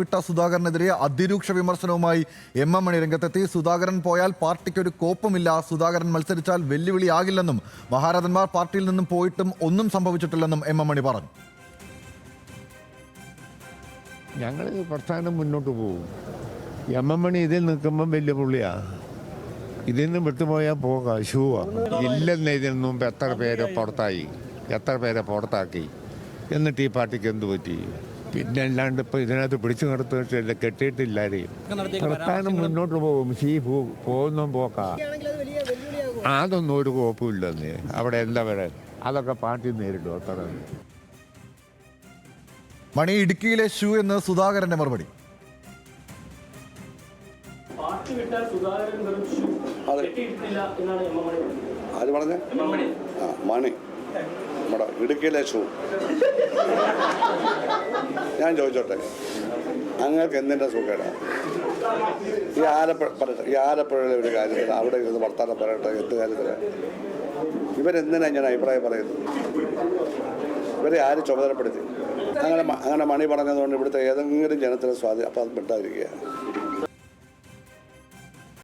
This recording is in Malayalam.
വിട്ട സുധാകരനെതിരെ അതിരൂക്ഷ വിമർശനവുമായി എം മണി രംഗത്തെത്തി. സുധാകരൻ പോയാൽ പാർട്ടിക്കൊരു കോപ്പുമില്ല, സുധാകരൻ മത്സരിച്ചാൽ വെല്ലുവിളിയാകില്ലെന്നും മഹാരഥന്മാർ പാർട്ടിയിൽ നിന്നും പോയിട്ടും ഒന്നും സംഭവിച്ചിട്ടില്ലെന്നും എം മണി പറഞ്ഞു. ഞങ്ങൾ പ്രസ്ഥാനം മുന്നോട്ട് പോകും. എം മണി ഇതിൽ നിൽക്കുമ്പം വലിയ പുള്ളിയാ, ഇതിൽ നിന്ന് വിട്ടുപോയാൽ പോകാം, ഷൂവാ. ഇല്ലെന്ന് ഇതിന് മുമ്പ് എത്ര പേരെ പുറത്താക്കി, എന്നിട്ട് ഈ പാർട്ടിക്ക് എന്ത് പറ്റി? പിന്നെ അല്ലാണ്ട് ഇപ്പം ഇതിനകത്ത് പിടിച്ചു നിർത്തിയിട്ടില്ല, കെട്ടിയിട്ടില്ലാരെയും. പ്രസ്ഥാനം മുന്നോട്ട് പോകും. പോകുന്ന പോക്കാ. അതൊന്നും ഒരു കുഴപ്പമില്ലെന്ന്. അവിടെ എന്താ പറയുക, അതൊക്കെ പാർട്ടി നേരിടും. അത്ര മണി ഇടുക്കിയിലെ ഷൂ എന്ന് സുധാകരന്റെ മറുപടി. ആര് പറഞ്ഞ മണി നമ്മുടെ ഇടുക്കിയിലെ ഷൂ. ഞാൻ ചോദിച്ചോട്ടെ, അങ്ങക്ക് എന്തിൻ്റെ സുഖേടാ? ഈ ആലപ്പുഴയിലെ ഒരു കാര്യത്തിൽ അവിടെ ഇരുന്ന് വർത്താനം പറയട്ടെ, എന്ത് കാര്യത്തില് ഇവരെന്തിനാ ഞാൻ അഭിപ്രായം പറയുന്നത്? ഇവരെ ആര് ചുമതലപ്പെടുത്തി? അങ്ങനെ മണി പറഞ്ഞതുകൊണ്ട് ഇവിടുത്തെ ഏതെങ്കിലും ജനത്തിന് സ്വാധീനം, അപ്പം അത് വിട്ടാതിരിക്കുക.